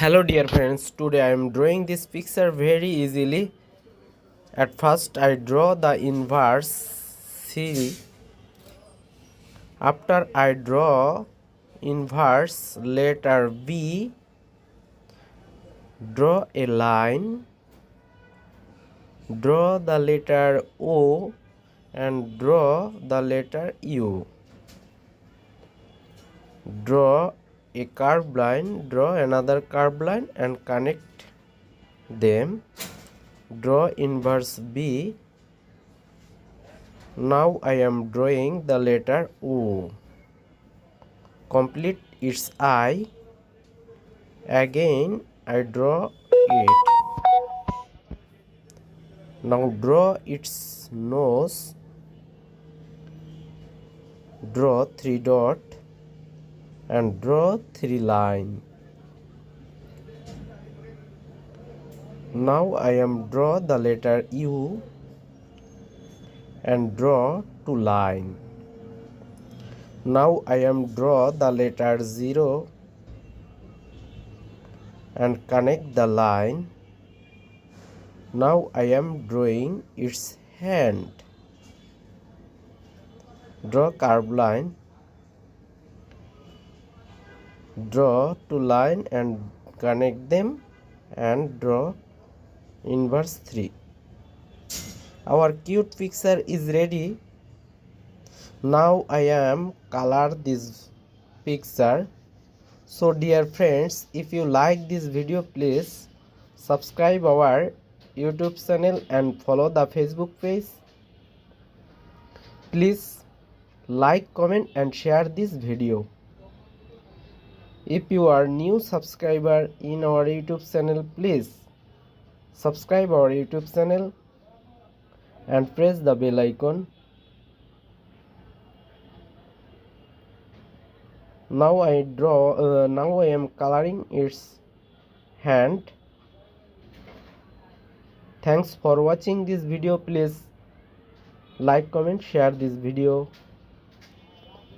Hello dear friends, today I am drawing this picture very easily. At first I draw the inverse C. After I draw inverse letter B, draw a line, draw the letter O and draw the letter U. Draw a curved line, draw another curved line and connect them. Draw inverse B. Now I am drawing the letter O. Complete its eye. Again I draw it. Now draw its nose. Draw 3 dots and draw 3 lines. Now I am draw the letter U and draw 2 lines. Now I am draw the letter 0 and connect the line. Now I am drawing its hand. Draw curved line. Draw 2 lines and connect them and draw inverse 3. Our cute picture is ready. Now I am color this picture. So dear friends, if you like this video, please subscribe our YouTube channel and follow the Facebook page. Please like, comment and share this video. If you are new subscriber in our YouTube channel, please subscribe our YouTube channel and press the bell icon. Now I am coloring its hand. Thanks for watching this video. Please like, comment, share this video.